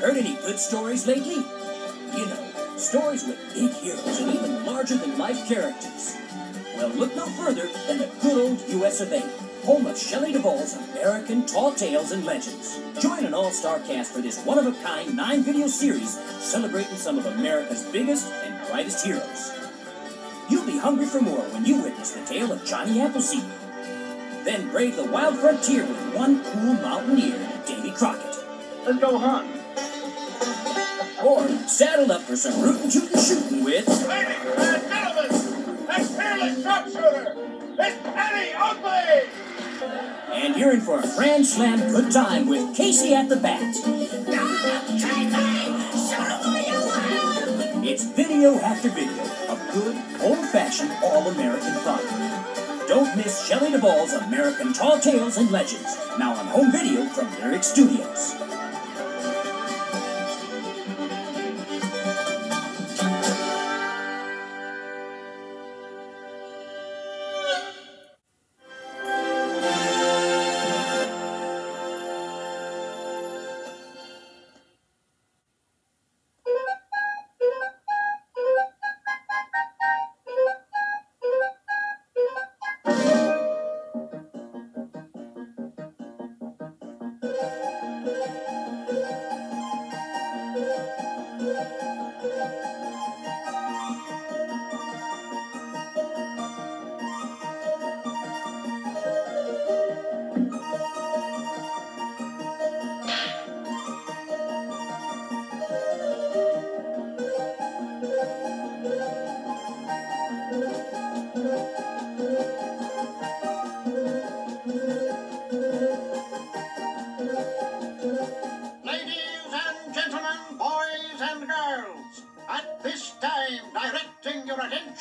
Heard any good stories lately? You know, stories with big heroes and even larger-than-life characters. Well, look no further than the good old US of A, home of Shelley Duvall's American Tall Tales and Legends. Join an all-star cast for this one-of-a-kind 9-video series celebrating some of America's biggest and brightest heroes. You'll be hungry for more when you witness the tale of Johnny Appleseed. Then brave the wild frontier with one cool mountaineer, Davy Crockett. Let's go hunt. Or saddle up for some rootin' tootin' shootin' with... Ladies and gentlemen, the fearless sharpshooter, Miss Penny Oakley! And you're in for a grand slam good time with Casey at the bat. It's video after video of good, old-fashioned, all-American fun. Don't miss Shelley Duvall's American Tall Tales and Legends, now on home video from Lyrick Studios.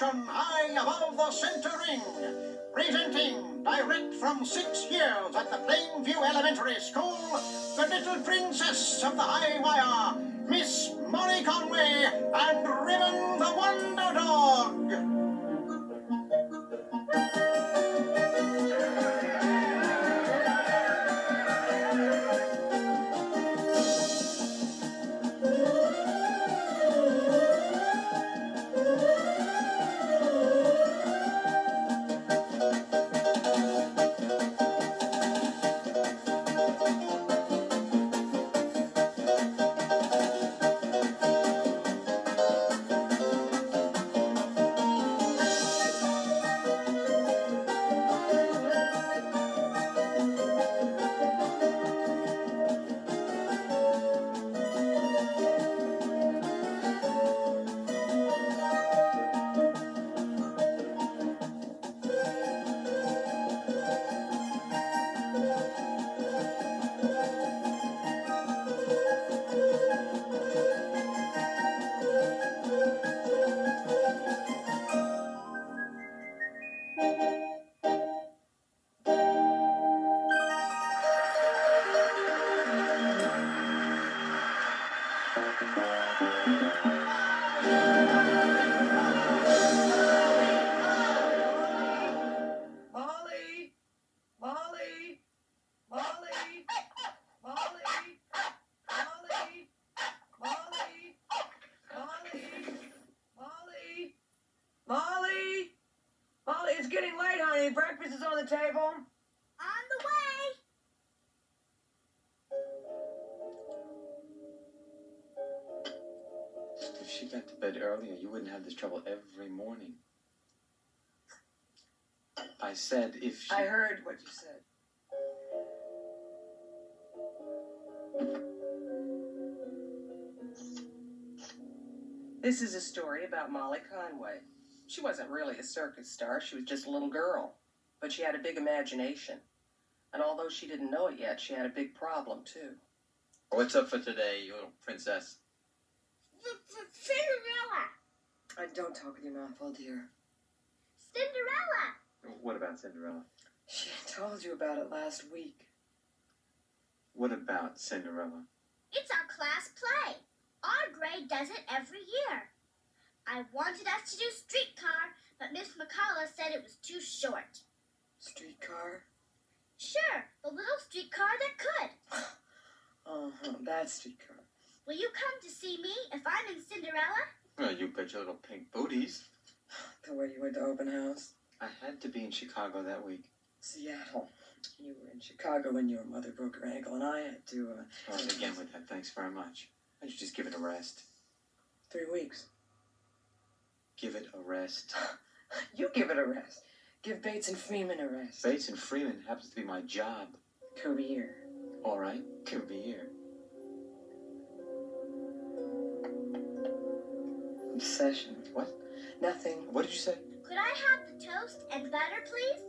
High above the center ring, presenting direct from 6 years at the Plainview Elementary School, the little princess of the high wire, Miss Molly Conway, and Ribbon the Wonder Dog. Breakfast is on the table. On the way. If she got to bed earlier, you wouldn't have this trouble every morning. I said if she... I heard what you said. This is a story about Molly Conway. She wasn't really a circus star. She was just a little girl. But she had a big imagination. And although she didn't know it yet, she had a big problem, too. What's up for today, you little princess? Cinderella. Don't talk with your mouth full, dear. Cinderella. What about Cinderella? She told you about it last week. What about Cinderella? It's our class play. Our grade does it every year. I wanted us to do streetcar, but Miss McCullough said it was too short. Streetcar? Sure, the little streetcar that could. That streetcar. Will you come to see me if I'm in Cinderella? Well, you bet your little pink booties. The way you went to open house? I had to be in Chicago that week. Seattle. You were in Chicago when your mother broke her ankle, and I had to, Oh, and again with that, thanks very much. Why don't you just give it a rest? 3 weeks. Give it a rest. You give it a rest. Give Bates and Freeman a rest. Bates and Freeman happens to be my job. Career. All right, career. Obsession. What? Nothing. What did you say? Could I have the toast and butter, please?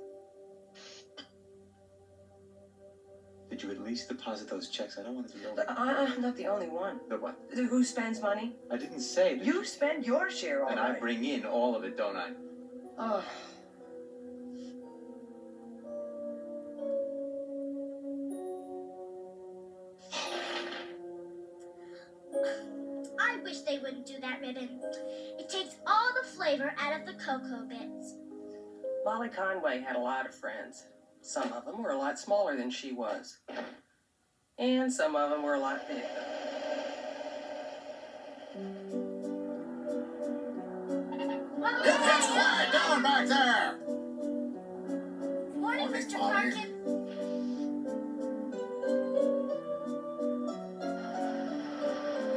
Did you at least deposit those checks? I don't want it to be over. I'm not the only one. The what? Who spends money? I didn't say that. You spend your share, all And right. I bring in all of it, don't I? Oh. I wish they wouldn't do that ribbon. It takes all the flavor out of the cocoa bits. Molly Conway had a lot of friends. Some of them were a lot smaller than she was. And some of them were a lot bigger. Let's quiet down back there! Morning, Mr. Parkin.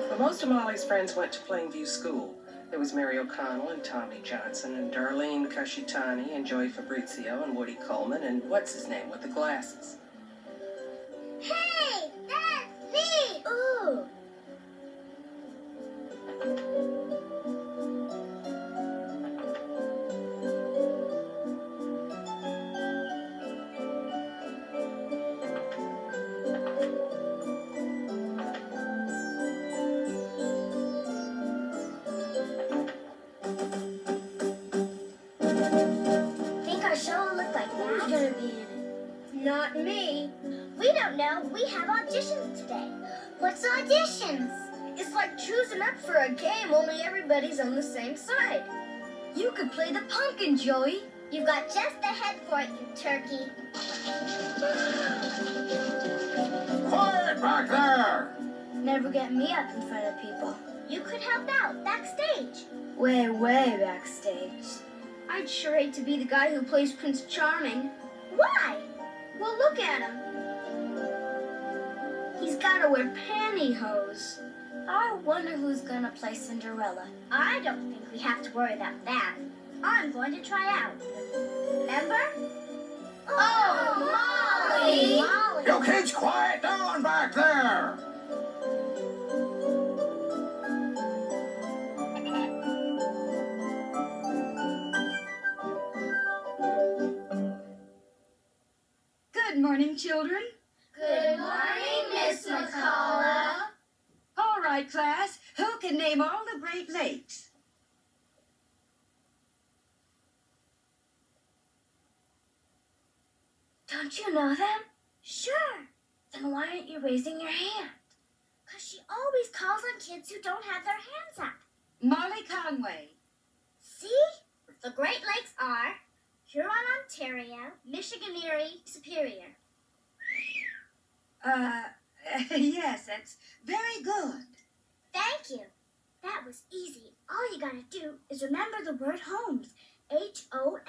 But most of Molly's friends went to Plainview School. There was Mary O'Connell and Tommy Johnson and Darlene Cuscitani and Joey Fabrizio and Woody Coleman and what's his name with the glasses. Hey, that's me! Ooh. Think our show will look like that? Who's gonna be in it? Not me. We don't know. We have auditions today. What's auditions? It's like choosing up for a game, only everybody's on the same side. You could play the pumpkin, Joey. You've got just the head for it, you turkey. Quiet back there! Never get me up in front of people. You could help out backstage. Way, way backstage. I'd sure hate to be the guy who plays Prince Charming. Why? Well, look at him. He's gotta wear pantyhose. I wonder who's gonna play Cinderella. I don't think we have to worry about that. I'm going to try out. Remember? Oh, Molly! Molly! You kids quiet down back there! Good morning, children. Good morning, Miss McCullough. All right, class. Who can name all the Great Lakes? Don't you know them? Sure. Then why aren't you raising your hand? Because she always calls on kids who don't have their hands up. Molly Conway. See? The Great Lakes are Huron, Ontario, Michigan, Erie, Superior. Yes, that's very good. Thank you. That was easy. All you gotta do is remember the word homes. Homes.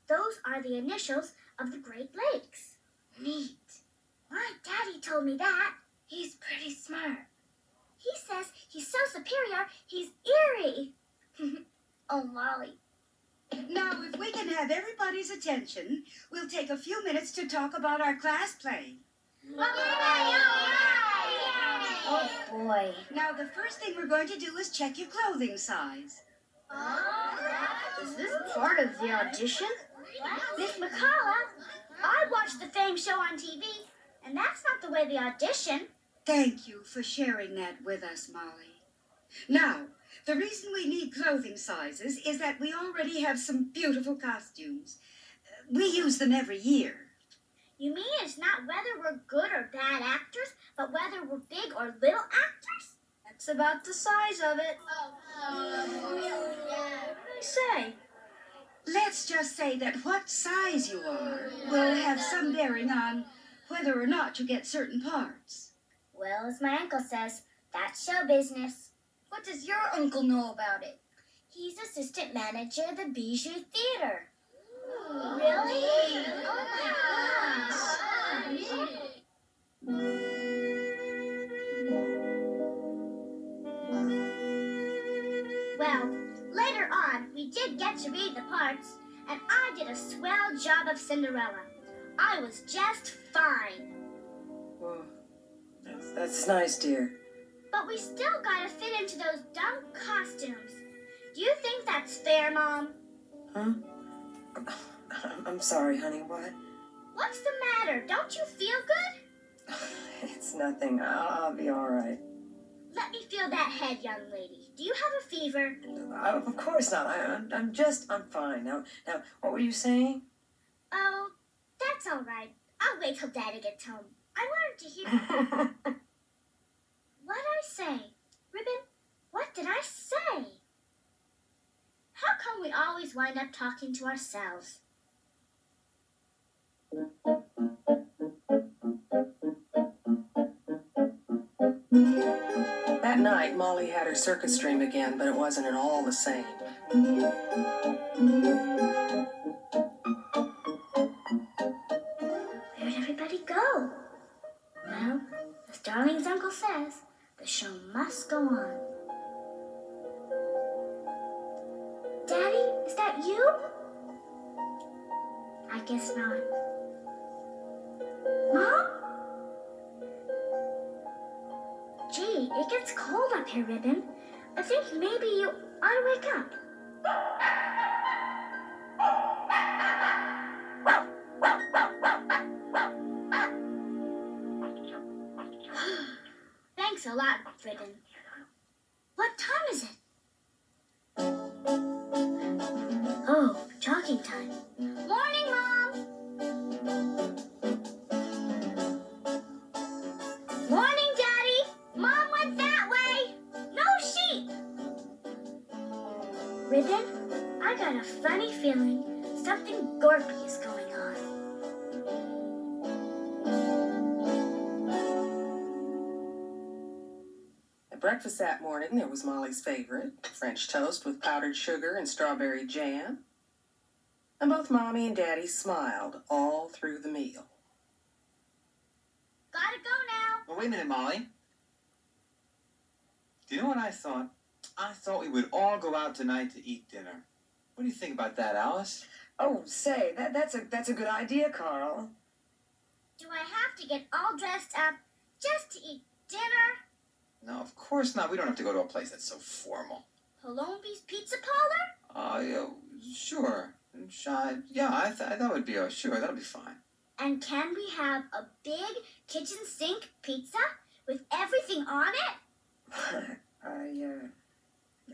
Those are the initials of the Great Lakes. Neat. My daddy told me that. He's pretty smart. He says he's so superior, he's eerie. Oh, Molly. Now, if we can have everybody's attention, we'll take a few minutes to talk about our class play. Oh, boy. Now, the first thing we're going to do is check your clothing size. Is this part of the audition? Miss McCullough, I watched the fame show on TV, and that's not the way they audition. Thank you for sharing that with us, Molly. Now, the reason we need clothing sizes is that we already have some beautiful costumes. We use them every year. You mean it's not whether we're good or bad actors, but whether we're big or little actors? It's about the size of it. Say, Let's just say that what size you are will have some bearing on whether or not you get certain parts. well, as my uncle says, that's show business. What does your uncle know about it? He's assistant manager of the Bijou Theater. Really? Oh my gosh. Well, later on, we did get to read the parts, and I did a swell job of Cinderella. I was just fine. Well, that's nice, dear. But we still gotta fit into those dumb costumes. Do you think that's fair, Mom? Huh? I'm sorry, honey. What? What's the matter? Don't you feel good? It's nothing. I'll be all right. Let me feel that head, young lady. Do you have a fever? Of course not. I'm fine. Now, what were you saying? Oh, that's all right. I'll wait till Daddy gets home. I wanted to hear... What'd I say? Ribbon, what did I say? How come we always wind up talking to ourselves? That night, Molly had her circus dream again, but it wasn't at all the same. Where'd everybody go? Well, as Darling's uncle says, the show must go on. Daddy, is that you? I guess not. Mom? Gee, it gets cold up here, Ribbon. I think maybe you ought to wake up. Thanks a lot, Ribbon. What time is it? Oh, jogging time. Morning, Mom! Morning, Daddy! Mom went that way! No sheep! Ribbon, I got a funny feeling something gorpy is going on. At breakfast that morning, there was Molly's favorite, French toast with powdered sugar and strawberry jam. And both Mommy and Daddy smiled all through the meal. Gotta go now. Oh, wait a minute, Molly. Do you know what I thought? I thought we would all go out tonight to eat dinner. What do you think about that, Alice? Oh, say, that's a good idea, Carl. Do I have to get all dressed up just to eat dinner? No, of course not. We don't have to go to a place that's so formal. Palombi's Pizza Parlor? Yeah, sure. Yeah, that would be, sure, that'll be fine. And can we have a big kitchen sink pizza with everything on it?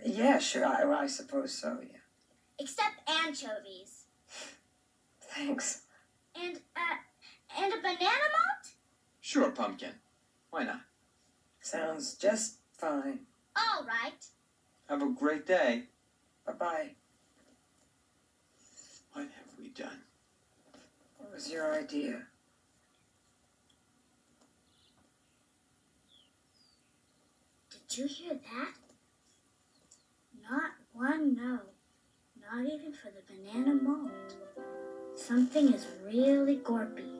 Yeah, sure, I suppose so, yeah. Except anchovies. Thanks. And a banana malt? Sure, Pumpkin. Why not? Sounds just fine. All right. Have a great day. Bye-bye. What have we done? What was your idea? Did you hear that? Not one no. Not even for the banana malt. Something is really gorpy.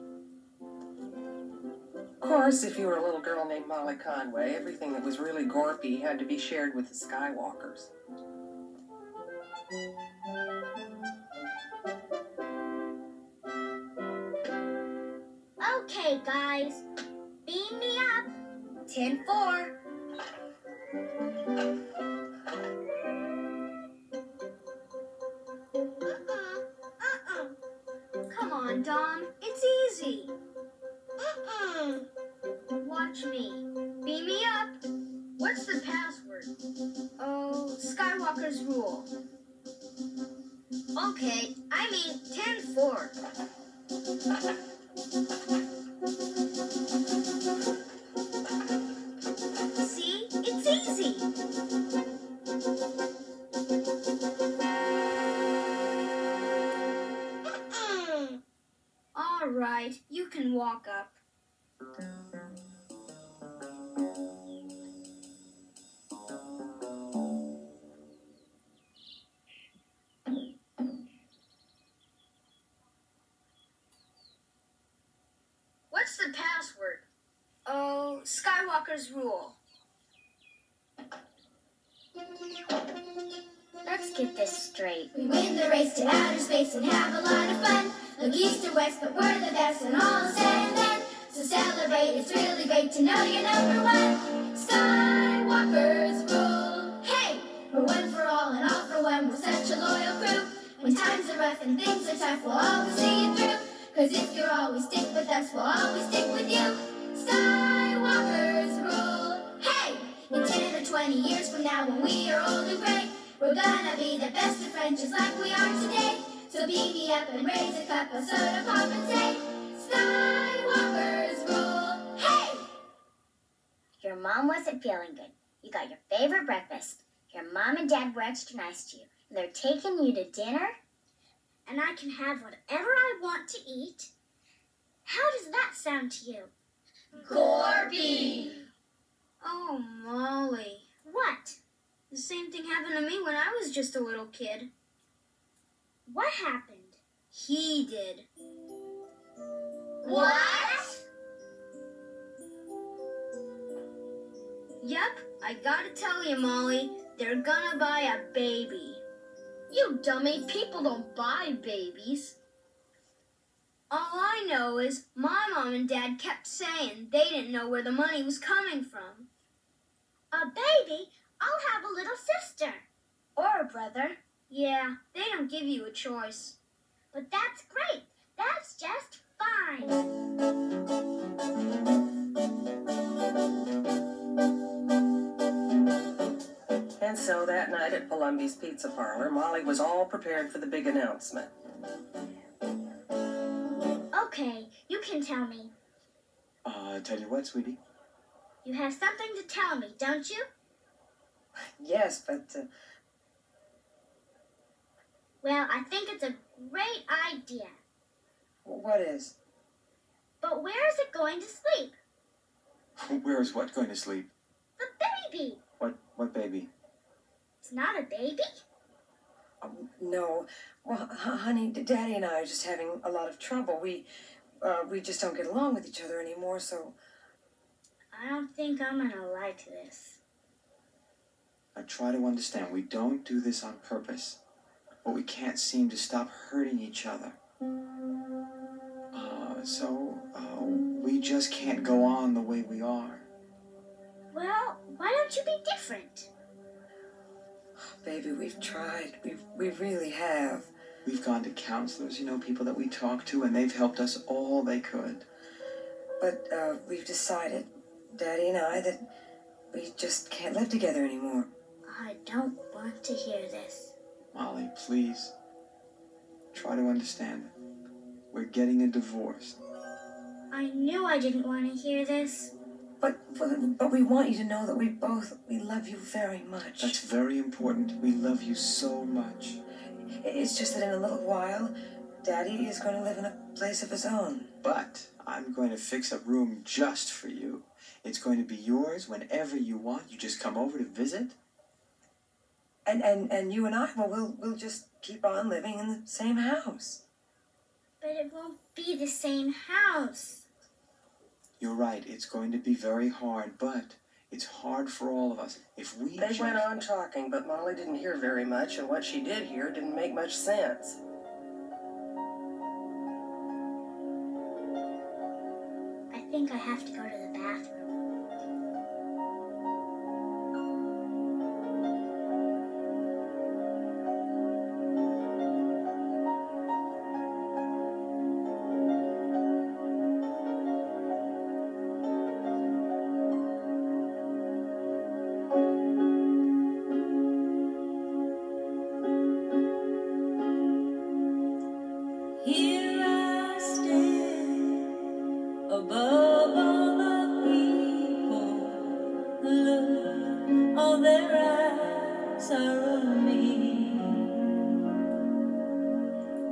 Of course, if you were a little girl named Molly Conway, everything that was really gorpy had to be shared with the Skywalkerz. Okay, guys. Beam me up. 10-4. Come on, Dom. It's easy. Watch me. Beam me up. What's the password? Oh, Skywalker's rule. Okay, I mean 10-4. See? It's easy. right. You can walk up. What's the password? Oh, Skywalkerz rule. Let's get this straight. We win the race to outer space and have a lot of fun. Look east or west, but we're the best and all is said and done. So celebrate, it's really great to know you're number one. Skywalkerz rule. Hey! We're one for all and all for one. We're such a loyal crew. When times are rough and things are tough, we'll always see you through. Cause if you always stick with us, we'll always stick with you. Skywalkerz rule. Hey! In 10 or 20 years from now when we are old and gray, we're gonna be the best of friends just like we are today. So beam me up and raise a cup of soda pop and say, Skywalkerz rule. Hey! Your mom wasn't feeling good. You got your favorite breakfast. Your mom and dad were extra nice to you. And they're taking you to dinner? And I can have whatever I want to eat. How does that sound to you? Gorby! Oh, Molly. What? The same thing happened to me when I was just a little kid. What happened? He did. What? Yep, I gotta tell you, Molly, they're gonna buy a baby. You dummy, people don't buy babies. All I know is my mom and dad kept saying they didn't know where the money was coming from. A baby? I'll have a little sister. Or a brother. Yeah, they don't give you a choice. But that's great. That's just fine. And so that night at Palumbi's Pizza Parlor, Molly was all prepared for the big announcement. Okay, you can tell me. Tell you what, sweetie. You have something to tell me, don't you? Yes, but... Well, I think it's a great idea. What is? But where is it going to sleep? Where is what going to sleep? The baby. What baby? It's not a baby. No. Well, honey, Daddy and I are just having a lot of trouble. We just don't get along with each other anymore, so... I don't think I'm gonna like this. I try to understand. We don't do this on purpose. But we can't seem to stop hurting each other. We just can't go on the way we are. Well, why don't you be different? Baby, we've tried. We really have. We've gone to counselors, people that we talk to, and they've helped us all they could. But we've decided, Daddy and I, that we just can't live together anymore. I don't want to hear this. Molly, please. Try to understand. We're getting a divorce. I knew I didn't want to hear this. But we want you to know that we love you very much. That's very important. We love you so much. It's just that in a little while, Daddy is going to live in a place of his own. But I'm going to fix a room just for you. It's going to be yours whenever you want. You just come over to visit. And you and I, well, we'll just keep on living in the same house. But it won't be the same house. You're right. It's going to be very hard, but it's hard for all of us. They went on talking, but Molly didn't hear very much, and what she did hear didn't make much sense. I think I have to go to the bathroom.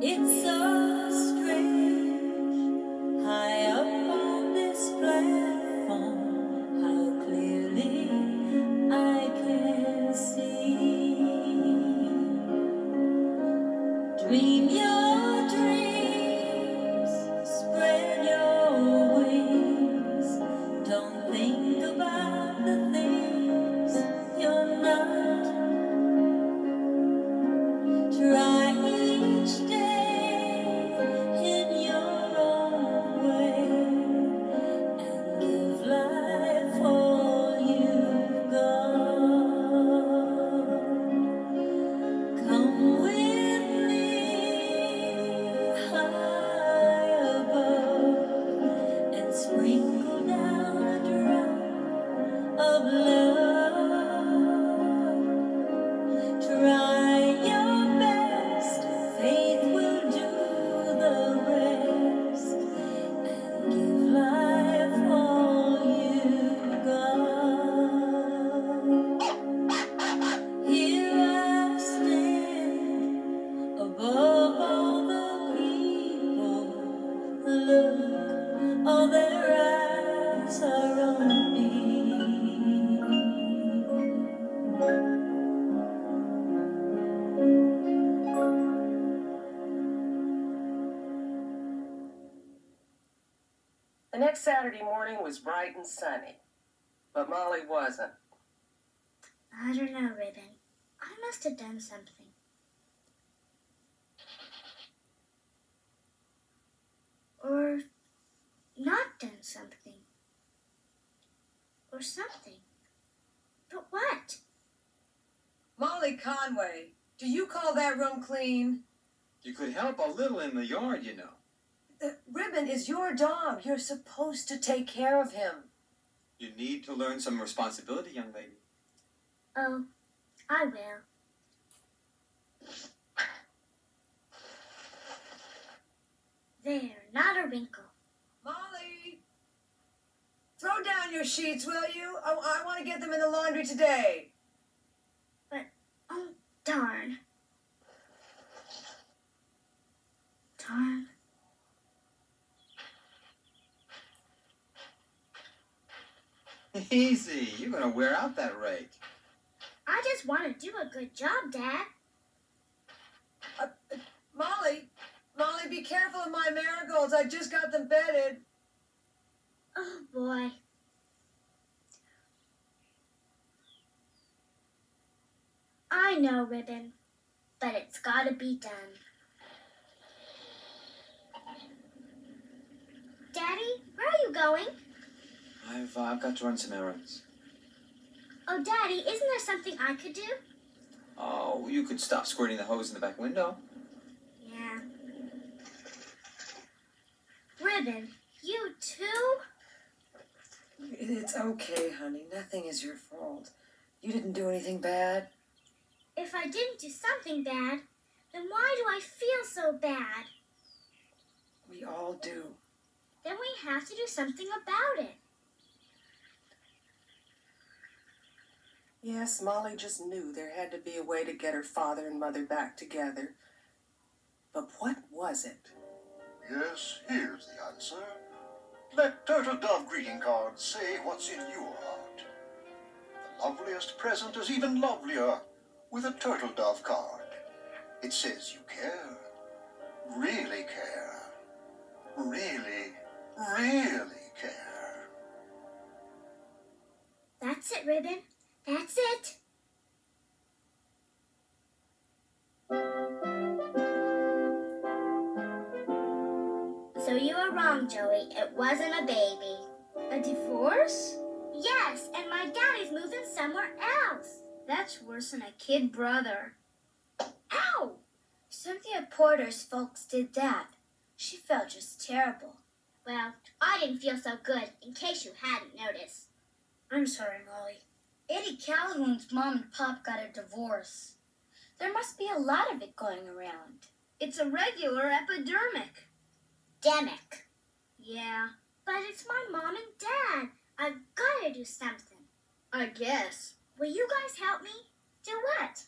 It's so strange next Saturday morning was bright and sunny, but Molly wasn't. I don't know, Ribbon. I must have done something. Or not done something. Or something. But what? Molly Conway, do you call that room clean? You could help a little in the yard, you know. Ribbon is your dog. You're supposed to take care of him. You need to learn some responsibility, young lady. Oh, I will. There, not a wrinkle. Molly! Throw down your sheets, will you? I want to get them in the laundry today. But, oh, darn. Darn. Easy. You're going to wear out that rake. I just want to do a good job, Dad. Molly, be careful of my marigolds. I just got them bedded. Oh, boy. I know, Ribbon, but it's got to be done. Daddy, where are you going? I've got to run some errands. Oh, Daddy, isn't there something I could do? Oh, you could stop squirting the hose in the back window. Yeah. Ribbon, you too? It's okay, honey. Nothing is your fault. You didn't do anything bad. If I didn't do something bad, then why do I feel so bad? We all do. Then we have to do something about it. Yes, Molly just knew there had to be a way to get her father and mother back together. But what was it? Yes, here's the answer. Let Turtle Dove greeting cards say what's in your heart. The loveliest present is even lovelier with a Turtle Dove card. It says you care. Really care. Really, really care. That's it, Ribbon. That's it. So you were wrong, Joey. It wasn't a baby. A divorce? Yes, and my daddy's moving somewhere else. That's worse than a kid brother. Ow! Cynthia Porter's folks did that. She felt just terrible. Well, I didn't feel so good, in case you hadn't noticed. I'm sorry, Molly. Eddie Calhoun's mom and pop got a divorce. There must be a lot of it going around. It's a regular epidemic. Demic. Yeah, but it's my mom and dad. I've got to do something. I guess. Will you guys help me? Do what?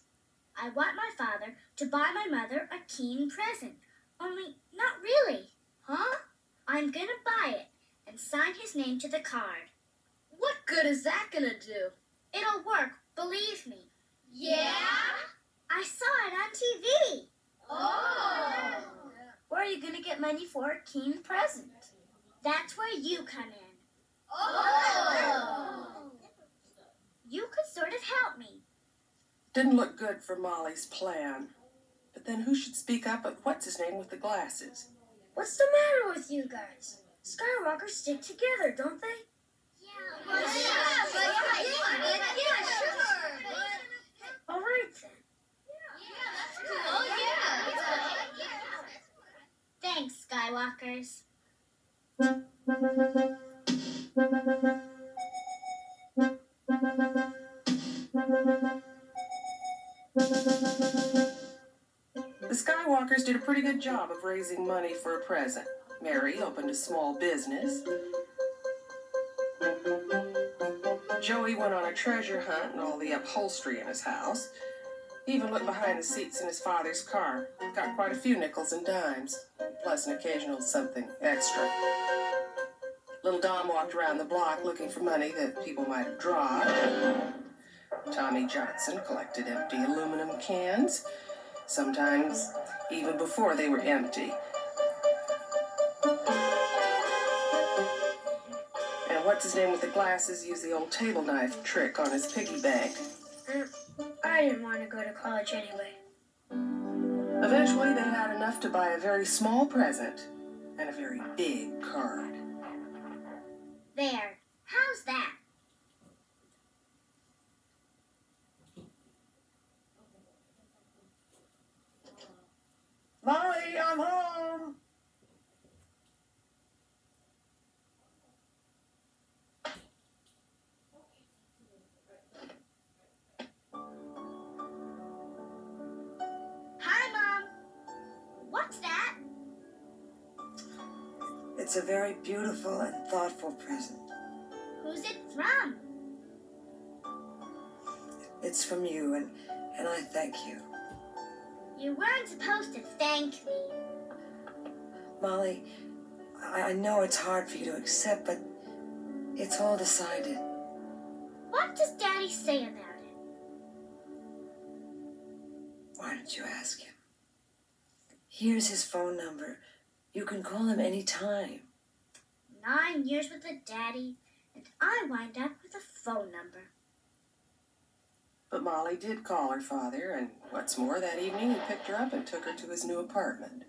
I want my father to buy my mother a keen present. Only, not really. Huh? I'm gonna buy it and sign his name to the card. What good is that gonna do? It'll work, believe me. Yeah? I saw it on TV. Oh! Where are you gonna get money for a keen present? That's where you come in. Oh! You could sort of help me. Didn't look good for Molly's plan. But then who should speak up but what's-his-name with the glasses? What's the matter with you guys? Skywalkerz stick together, don't they? Yeah, sure. All right, then. Yeah, that's cool. Oh, yeah. Thanks, Skywalkerz. The Skywalkerz did a pretty good job of raising money for a present. Mary opened a small business. Joey went on a treasure hunt and all the upholstery in his house. He even looked behind the seats in his father's car. Got quite a few nickels and dimes, plus an occasional something extra. Little Dom walked around the block looking for money that people might have dropped. Tommy Johnson collected empty aluminum cans, sometimes even before they were empty. what's-his-name with the glasses used the old table knife trick on his piggy bank. I didn't want to go to college anyway. Eventually, they had enough to buy a very small present and a very big card. There. How's that? Molly, I'm home. Hi, Mom. What's that? It's a very beautiful and thoughtful present. Who's it from? It's from you, and I thank you. You weren't supposed to thank me. Molly, I know it's hard for you to accept, but it's all decided. What does Daddy say about it? Why don't you ask him? Here's his phone number. You can call him any time. 9 years with a daddy, and I wind up with a phone number. But Molly did call her father, and what's more, that evening he picked her up and took her to his new apartment.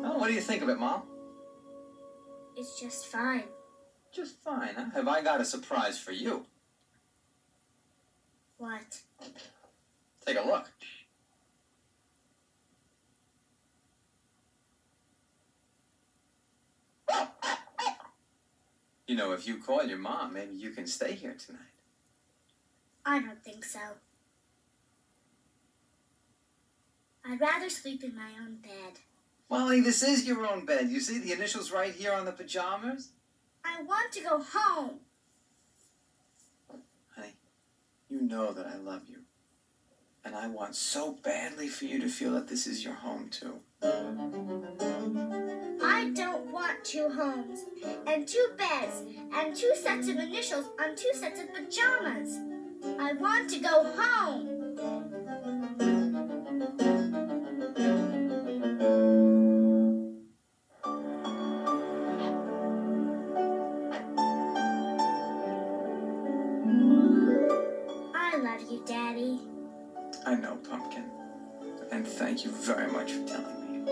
Oh, what do you think of it, Mom? It's just fine. Just fine, huh? Have I got a surprise for you? What? Take a look. You know, if you call your mom, maybe you can stay here tonight. I don't think so. I'd rather sleep in my own bed. Molly, this is your own bed. You see the initials right here on the pajamas? I want to go home. Honey, you know that I love you. And I want so badly for you to feel that this is your home, too. I don't want 2 homes, and 2 beds, and 2 sets of initials on 2 sets of pajamas. I want to go home. I love you, Daddy. I know, Pumpkin. And thank you very much for telling me.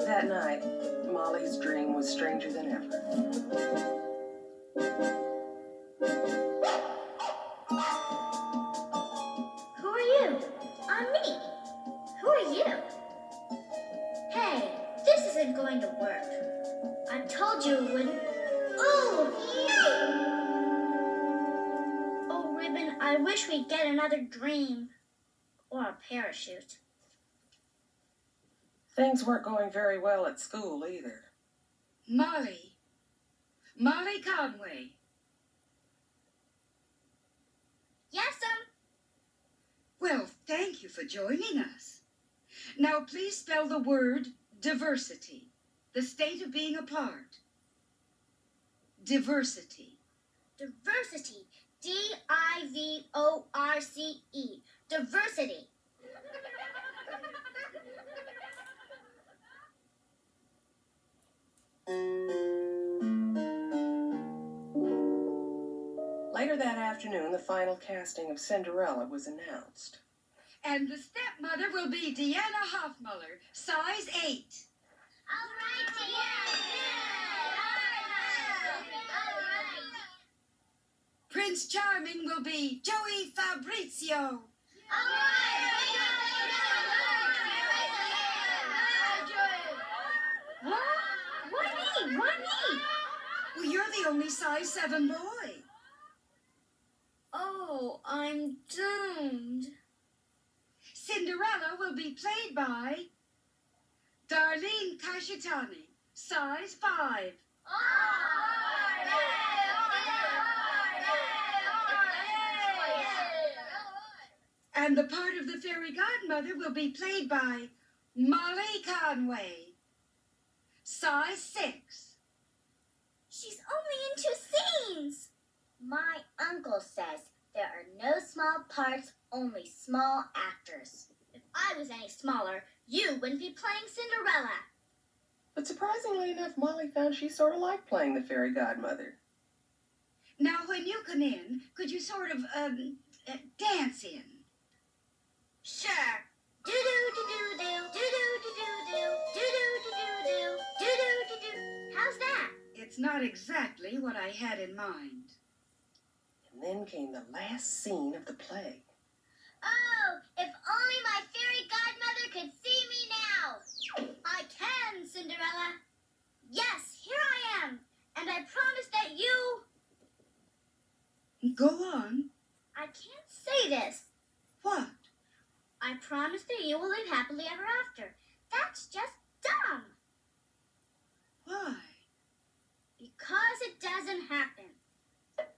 That night, Molly's dream was stranger than ever. Who are you? I'm me. Who are you? Hey, this isn't going to work. I told you it wouldn't. Oh, no! Oh, Ribbon, I wish we'd get another dream. Or a parachute. Things weren't going very well at school either. Molly. Molly Conway. Yes'm. Well, thank you for joining us. Now, please spell the word diversity, the state of being apart. Diversity. Diversity. Divorce. Diversity. Later that afternoon, the final casting of Cinderella was announced. And the stepmother will be Deanna Hoffmuller, size 8. All right, Deanna. Prince Charming will be Joey Fabrizio. Why me? Well, you're the only size 7 boy. Oh, I'm doomed. Cinderella will be played by Darlene Kashitani, size 5. And the part of the fairy godmother will be played by Molly Conway, size 6. She's only in 2 scenes. My uncle says there are no small parts, only small actors. If I was any smaller, you wouldn't be playing Cinderella. But surprisingly enough, Molly found she sort of liked playing the fairy godmother. Now, when you come in, could you sort of, dance in? Sure. Do-do-do-do-do, do-do-do-do-do, do-do-do-do-do, do-do-do-do. How's that? It's not exactly what I had in mind. And then came the last scene of the play. Oh, if only my fairy godmother could see me now. I can, Cinderella. Yes, here I am. And I promise that you... Go on. I can't say this. What? I promise that you will live happily ever after. That's just dumb. Why? Because it doesn't happen.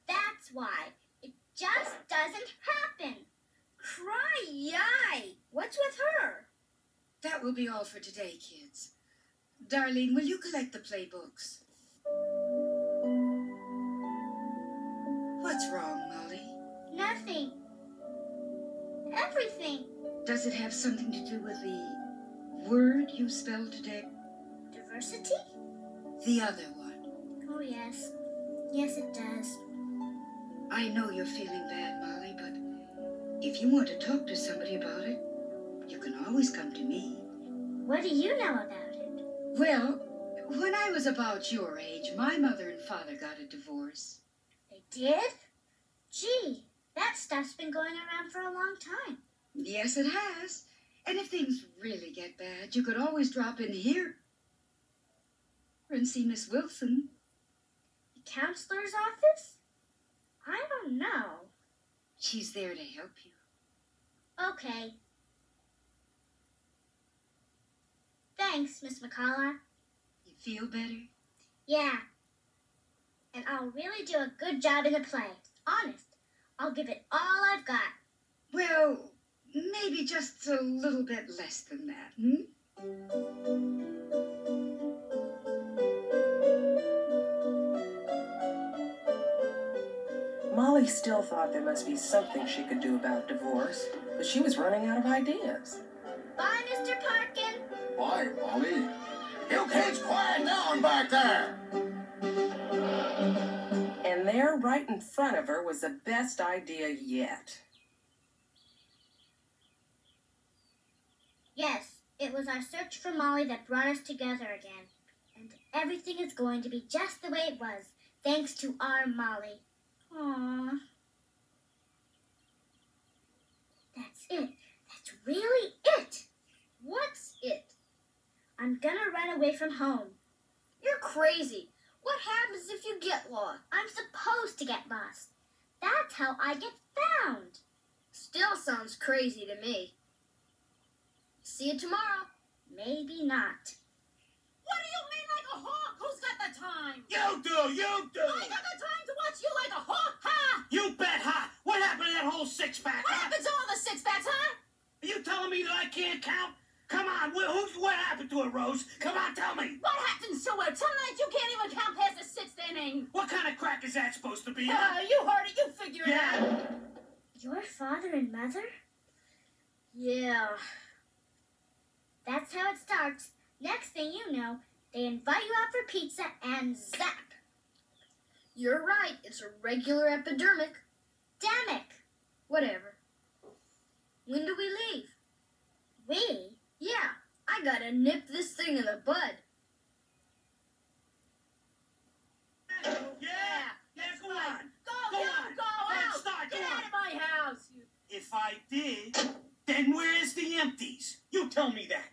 That's why. It just doesn't happen. Cry-yi! What's with her? That will be all for today, kids. Darlene, will you collect the playbooks? What's wrong, Molly? Nothing. Everything. Does it have something to do with the word you spelled today? Diversity? The other one. Oh, yes. Yes, it does. I know you're feeling bad, Molly, but if you want to talk to somebody about it, you can always come to me. What do you know about it? Well, when I was about your age, my mother and father got a divorce. They did? Gee, that stuff's been going around for a long time. Yes, it has. And if things really get bad, you could always drop in here and see Miss Wilson. The counselor's office? I don't know. She's there to help you. Okay. Thanks, Miss McCullough. You feel better? Yeah. And I'll really do a good job in the play. Honest. I'll give it all I've got. Well, maybe just a little bit less than that, Molly still thought there must be something she could do about divorce, but she was running out of ideas. Bye, Mr. Parkin. Bye, Molly. You kids quiet down back there. And there, right in front of her, was the best idea yet. Yes, it was our search for Molly that brought us together again. And everything is going to be just the way it was, thanks to our Molly. Aww. That's it. That's really it. What's it? I'm gonna run away from home. You're crazy. What happens if you get lost? I'm supposed to get lost. That's how I get found. Still sounds crazy to me. See you tomorrow. Maybe not. What do you mean like a hawk? Who's got the time? You do! I got the time to watch you like a hawk, ha! You bet, huh? What happened to that whole six-pack, What huh? happened to all the six-packs, huh? Are you telling me that I can't count? Come on, what happened to it, Rose? Come on, tell me. What happened to it? Tonight you can't even count past the 6th inning. What kind of crack is that supposed to be, huh? You heard it. You figure it out. Yeah. Your father and mother? Yeah. That's how it starts. Next thing you know, They invite you out for pizza and zap. You're right. It's a regular epidemic. Demic. Whatever. When do we leave? We? Yeah. I gotta nip this thing in the bud. Yeah, go on. Go Let's out! start, Get go out on. of my house! If I did, then where's the empties? You tell me that.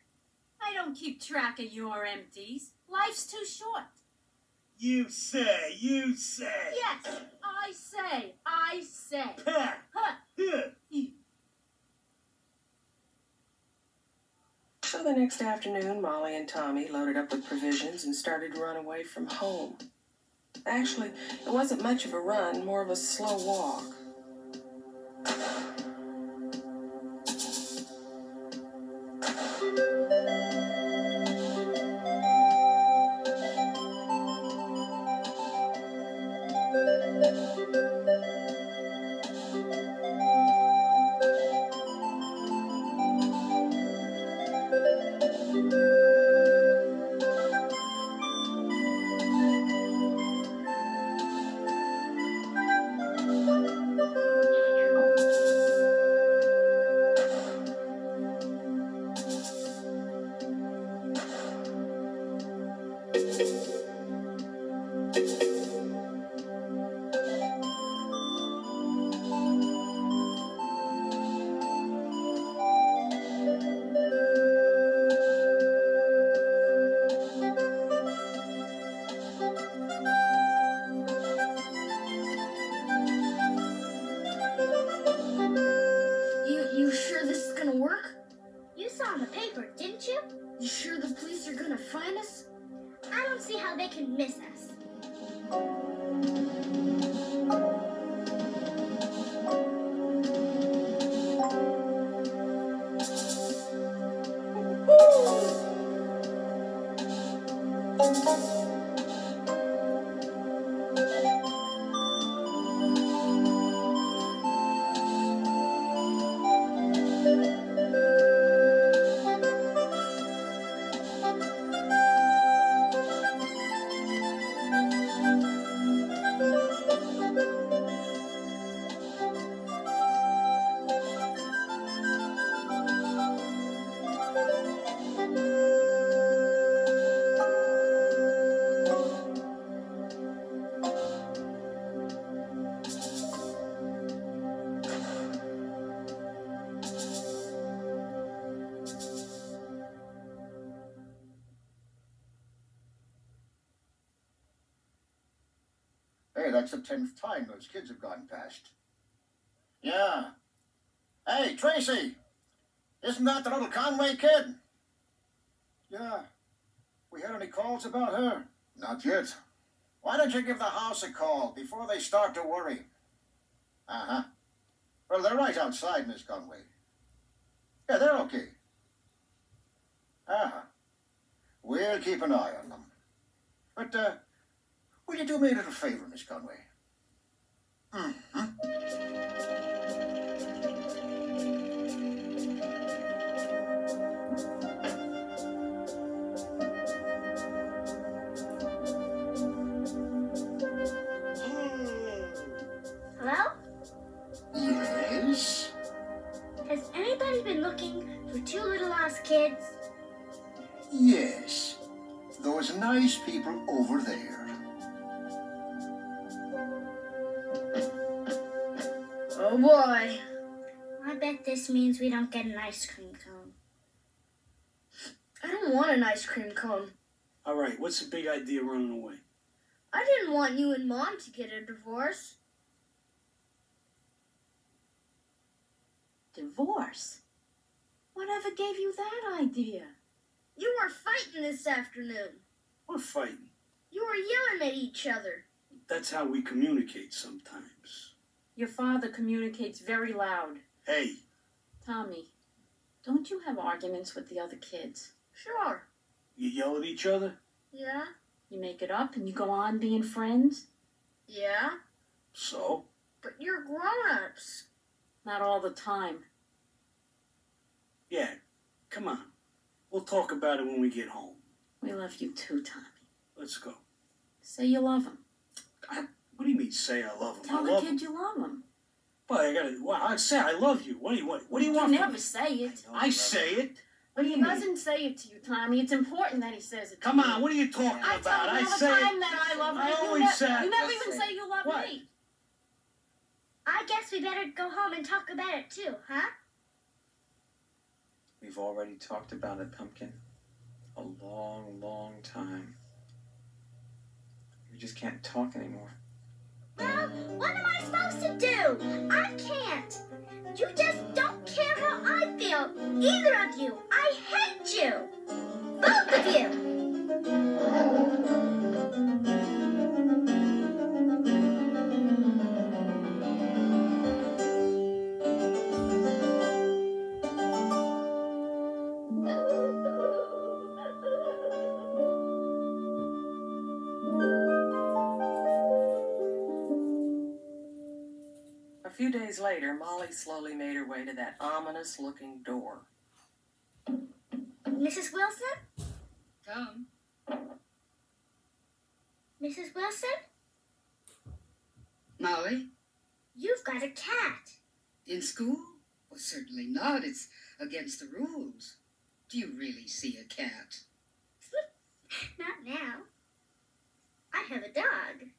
I don't keep track of your empties. Life's too short. You say. Yes, I say. Ha. Huh. Huh. So the next afternoon, Molly and Tommy loaded up with provisions and started to run away from home. Actually, it wasn't much of a run, more of a slow walk. You sure this is gonna work? You saw in the paper, didn't you? You sure the police are gonna find us? I don't see how they can miss us. Hey, that's the 10th time those kids have gone past. Yeah. Hey, Tracy! Isn't that the little Conway kid? Yeah. We had any calls about her? Not yet. Why don't you give the house a call before they start to worry? Uh-huh. Well, they're right outside, Miss Conway. Yeah, they're okay. Uh-huh. We'll keep an eye on them. But, will you do me a little favor, Miss Conway? Hello? Yes? Has anybody been looking for two little lost kids? Yes. Those nice people over there. Oh boy. I bet this means we don't get an ice cream cone. I don't want an ice cream cone. All right, what's the big idea running away? I didn't want you and Mom to get a divorce. Divorce? Whatever gave you that idea? You were fighting this afternoon. We're fighting. You were yelling at each other. That's how we communicate sometimes. Your father communicates very loud. Hey, Tommy, don't you have arguments with the other kids? Sure. you yell at each other? Yeah? You make it up and you go on being friends? Yeah? So? But you're grown-ups. Not all the time. Yeah, come on. We'll talk about it when we get home. We love you too, Tommy. Let's go. Say you love him. What do you mean, say I love him? Tell I the love kid him. you love him. Well, I'd say I love you. What do you want? What do you want? You from never me? say it. I say it. But he mean? doesn't say it to you, Tommy. It's important that he says it to Come you. on, what are you talking I about? tell him all the say time it. that I love him. I always say. You never even say you love What? me. I guess we better go home and talk about it too, huh? We've already talked about it, Pumpkin. A long, long time. We just can't talk anymore. Well, what am I supposed to do? I can't. You just don't care how I feel. Either of you. I hate you. Both of you. A few days later, Molly slowly made her way to that ominous-looking door. Mrs. Wilson? Come. Mrs. Wilson? Molly, You've got a cat. in school? Well, certainly not. It's against the rules. Do you really see a cat? Not now. I have a dog.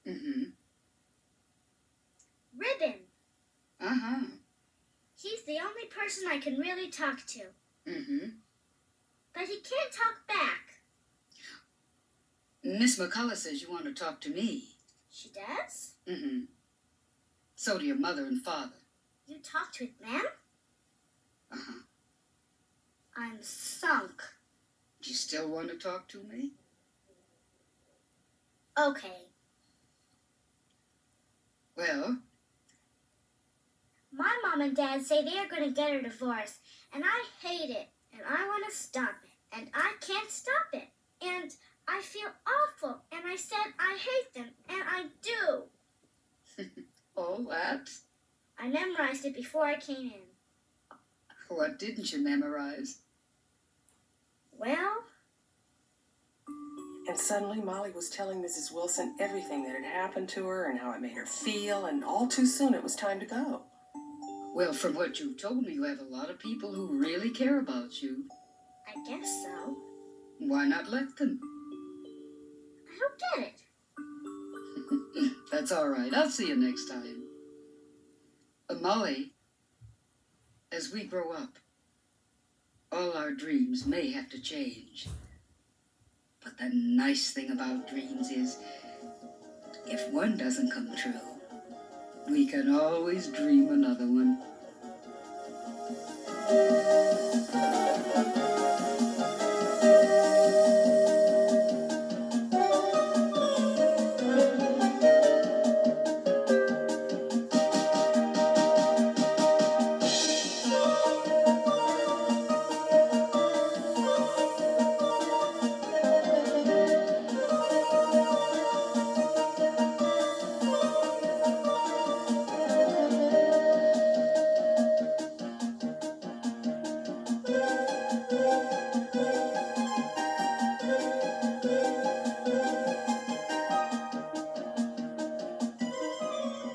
Mm-hmm. Ribbon. Uh-huh. He's the only person I can really talk to. Mm-hmm. But he can't talk back. Miss McCullough says you want to talk to me. She does? Mm-hmm. So do your mother and father. You talked with them? Uh-huh. I'm sunk. Do you still want to talk to me? Okay. Well, My mom and dad say they are going to get a divorce, and I hate it, and I want to stop it, and I can't stop it, and I feel awful, and I said I hate them, and I do. all that? I memorized it before I came in. What didn't you memorize? Well, And suddenly Molly was telling Mrs. Wilson everything that had happened to her and how it made her feel, and all too soon it was time to go. Well, from what you've told me, you have a lot of people who really care about you. I guess so. Why not let them? I don't get it. That's all right. I'll see you next time. Molly, as we grow up, all our dreams may have to change. But the nice thing about dreams is, if one doesn't come true, we can always dream another one.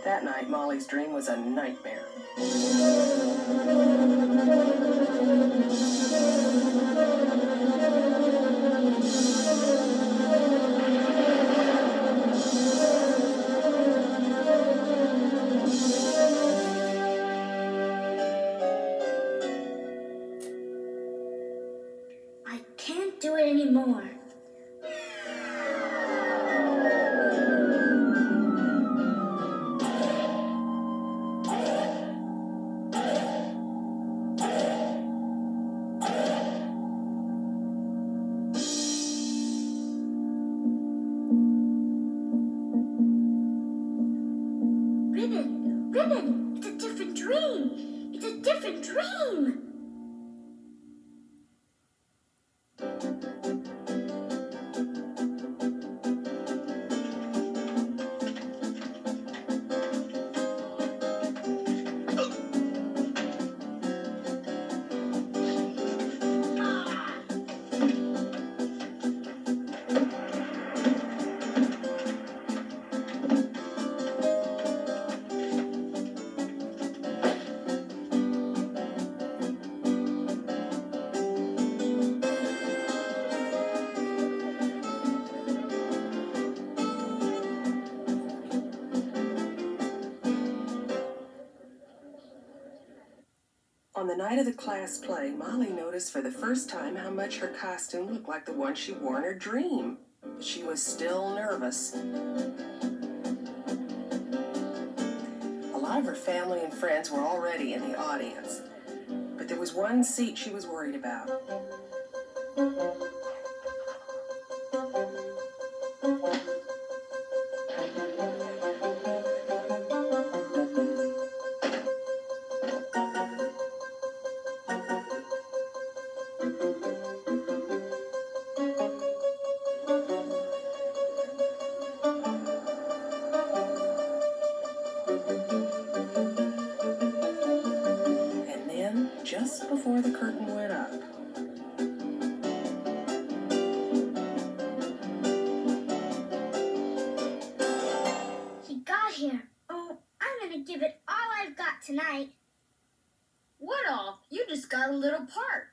That night, Molly's dream was a nightmare. I can't do it anymore. Ribbon, it's a different dream. It's a different dream. On the night of the class play, Molly noticed for the first time how much her costume looked like the one she wore in her dream. But she was still nervous. A lot of her family and friends were already in the audience. But there was one seat she was worried about. Just before the curtain went up. He got here. Oh, I'm gonna give it all I've got tonight. What all? You just got a little part.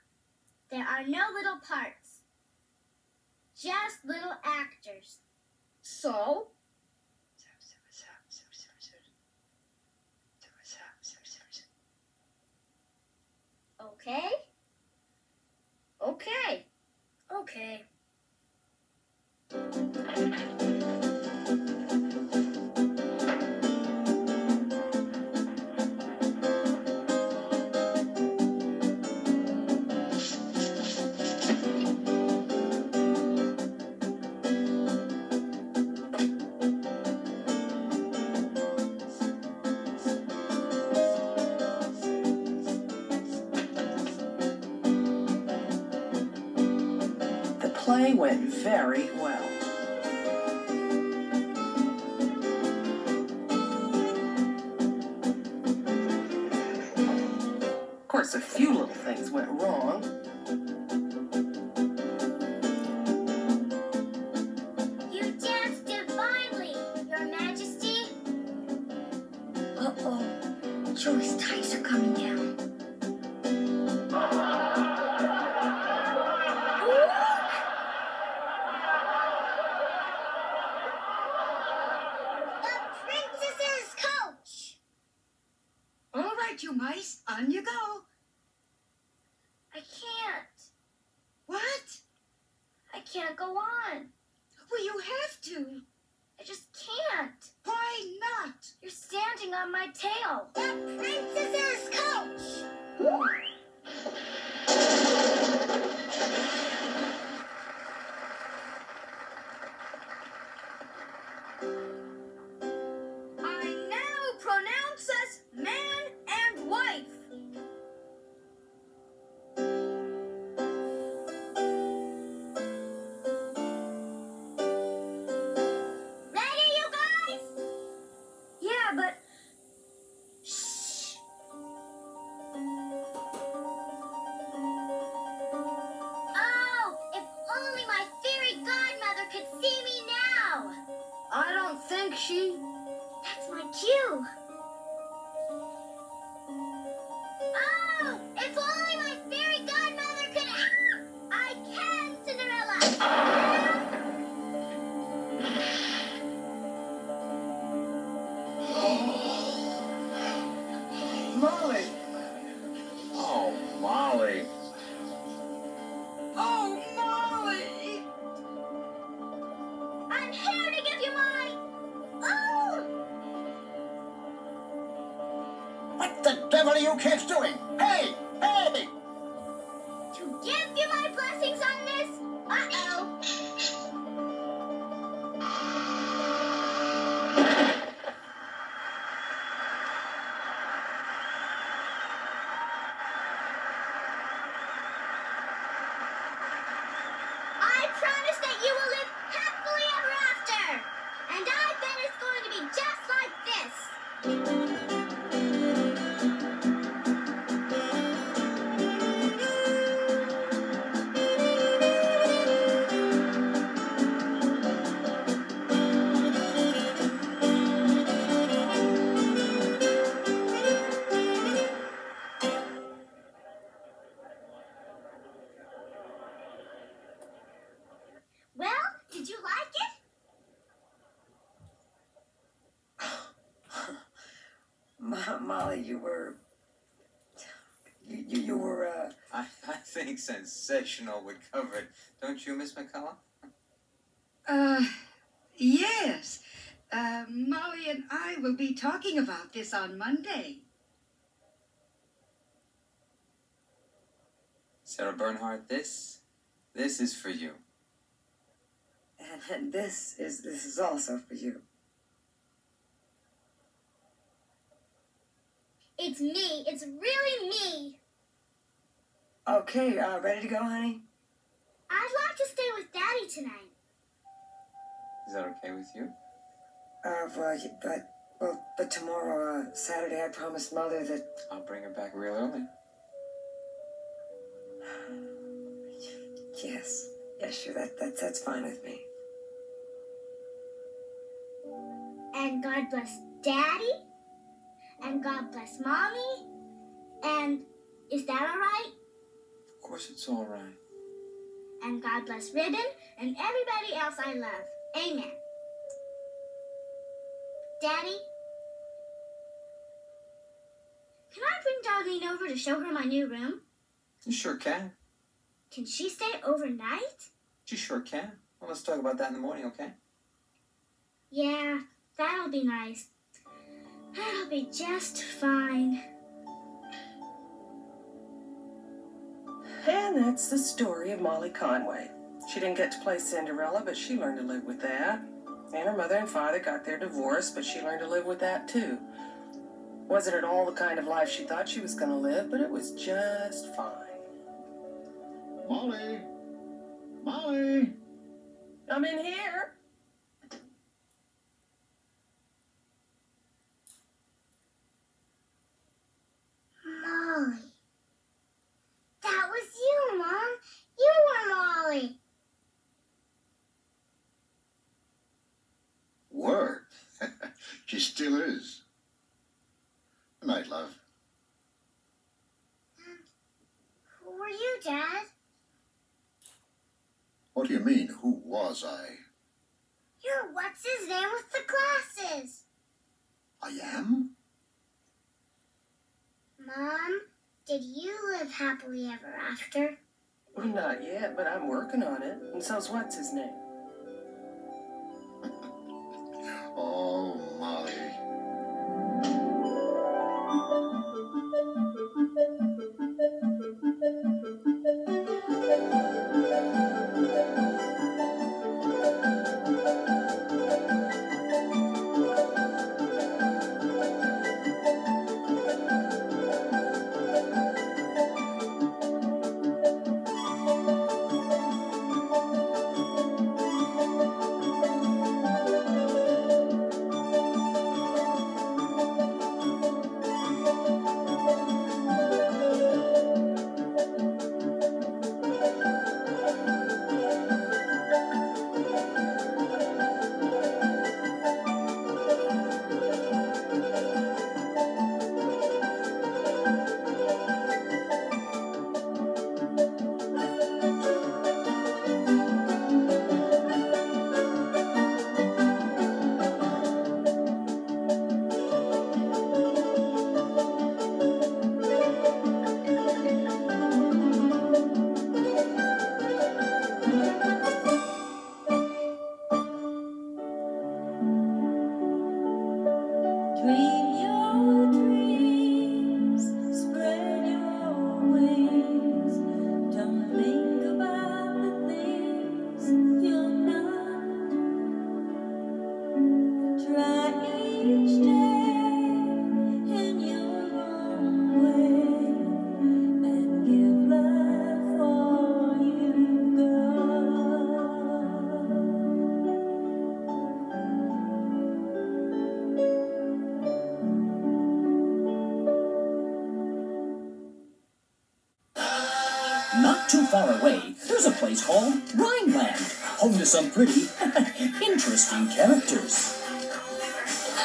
There are no little parts. Just little actors. So? Okay? Okay. Okay. The play went very well. Of course, a few little things went wrong. You danced divinely, Your Majesty. Uh-oh. Joe's tights are coming down. You mice, on you go. I can't. What? I can't go on. Well, you have to. I just can't. Why not? You're standing on my tail. The princess's coach. I now pronounce us man and wife. Ready, you guys? Yeah, but Shh. Oh, if only my fairy godmother could see me now. I don't think she... That's my cue. Oh, if only my fairy godmother could... I can, Cinderella. Molly! Oh, Molly. Oh, Molly! I'm here to give you my... Oh! What the devil are you kids doing? Hey! Hey! To give you my blessings on this? Uh-oh. I promise that you will live happily ever after. And I bet it's going to be just like this. Well, did you like it? Molly, you You were, I think sensational would cover it. Don't you, Miss McCullough? Yes. Molly and I will be talking about this on Monday. Sarah Bernhardt, this is for you. and this is also for you. It's me. It's really me. Okay, ready to go, honey? I'd like to stay with Daddy tonight. Is that okay with you? But tomorrow, Saturday, I promised Mother that... I'll bring her back real early. Yes, sure, that's fine with me. And God bless Daddy. And God bless Mommy. And is that all right? Of course it's all right. And God bless Ribbon and everybody else I love. Amen. Daddy? Can I bring Darlene over to show her my new room? You sure can. Can she stay overnight? You sure can. Well, let's talk about that in the morning, okay? Yeah, that'll be nice. That'll be just fine. And that's the story of Molly Conway. She didn't get to play Cinderella, but she learned to live with that. And her mother and father got their divorce, but she learned to live with that too. Wasn't at all the kind of life she thought she was going to live, but it was just fine. Molly! Molly! I'm in here. Molly. That was you, Mom. You were Molly. Word. She still is. Good night, love. Who were you, Dad? What do you mean, who was I? You're what's-his-name with the glasses. I am? Mom, did you live happily ever after? Well, not yet, but I'm working on it. And so's what's his name? Oh, Molly. Not too far away, there's a place called Rhineland, home to some pretty interesting characters.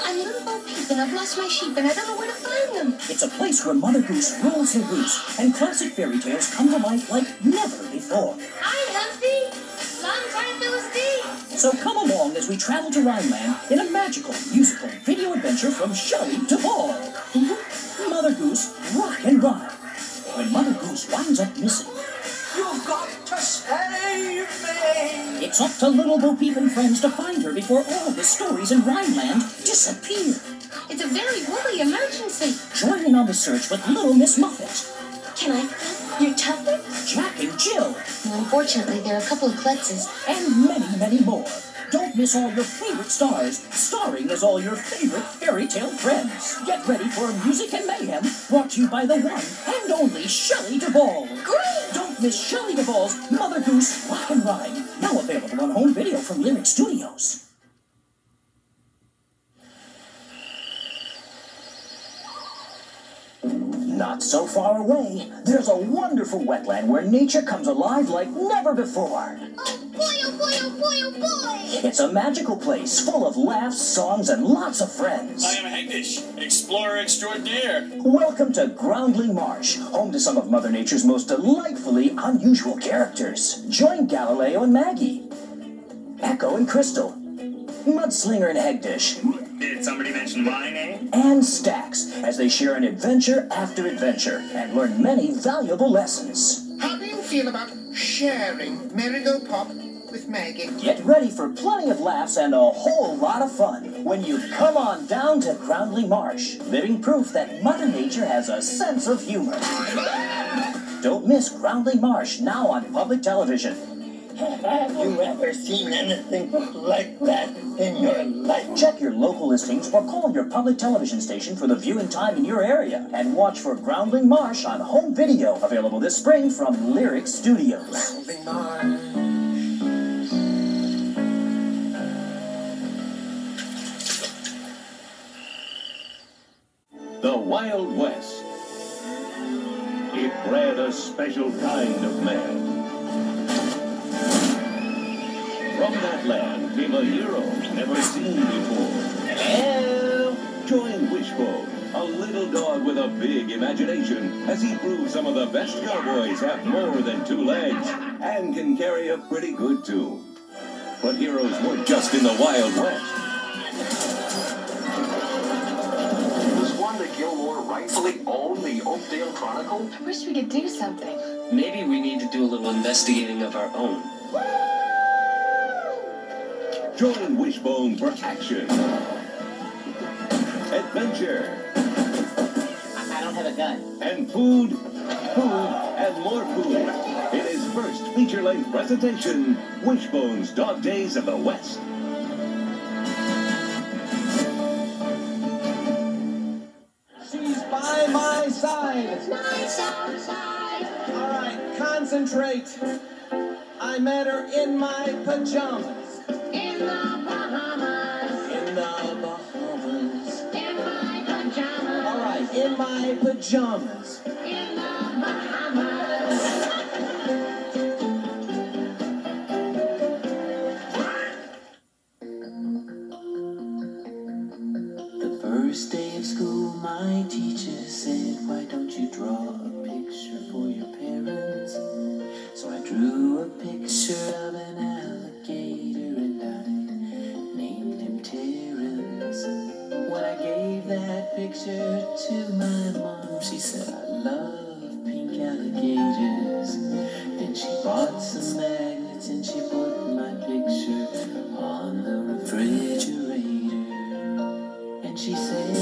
I'm little Bo Peep and I've lost my sheep and I don't know where to find them. It's a place where Mother Goose rules her roost, and classic fairy tales come to life like never before. Hi, Humpty. Long time no see. So come along as we travel to Rhineland in a magical musical video adventure from Shelley, Duvall. Mother Goose, rock and rhyme. ends up missing. You've got to save me! It's up to Little Bo Peep and friends to find her before all the stories in Rhineland disappear. It's a very woolly emergency. Join in on the search with Little Miss Muffet, Can I help? Your tuffet? Jack and Jill, Well, unfortunately, there are a couple of klutzes. and many, many more. Don't miss all your favorite stars, starring as all your favorite fairy tale friends. Get ready for music and mayhem, brought to you by the one and only Shelley Duvall. Great! Don't miss Shelley Duvall's Mother Goose Rock and Rhyme, now available on home video from Lyrick Studios. Not so far away, there's a wonderful wetland where nature comes alive like never before. Oh boy, oh boy, oh boy, oh boy! It's a magical place full of laughs, songs, and lots of friends. I am Hegdish, explorer extraordinaire. Welcome to Groundling Marsh, home to some of Mother Nature's most delightfully unusual characters. Join Galileo and Maggie, Echo and Crystal, Mudslinger and Hegdish, Did somebody mention my name? and Stax as they share an adventure after adventure and learn many valuable lessons. How do you feel about sharing Marigold Pop with Maggie? Get ready for plenty of laughs and a whole lot of fun when you come on down to Groundling Marsh, living proof that Mother Nature has a sense of humor. Don't miss Groundling Marsh, now on public television. Have you ever seen anything like that in your life? Check your local listings or call your public television station for the viewing time in your area. And watch for Groundling Marsh on home video, available this spring from Lyrick Studios. Groundling Marsh. The Wild West. It bred a special kind of man. From that land came a hero never seen before. Hello! Join Wishbone, a little dog with a big imagination, as he proves some of the best cowboys have more than two legs and can carry a pretty good tune. But heroes weren't just in the Wild West. Does Wanda Gilmore rightfully own the Oakdale Chronicle? I wish we could do something. Maybe we need to do a little investigating of our own. Join Wishbone for action, adventure, I don't have a gun. and food, and more food. In his first feature-length presentation, Wishbone's Dog Days of the West. She's by my side. All right, concentrate. I met her in my pajamas. In the Bahamas. In the Bahamas. In my pajamas. All right, in my pajamas. In the Bahamas. The first day of school, my teacher said, "Why don't you draw a picture for your parents?" So I drew a picture of an alligator and I named him Terrence. When I gave that picture to my mom, she said, "I love pink alligators." Then she bought some magnets and she put my picture on the refrigerator. And she said,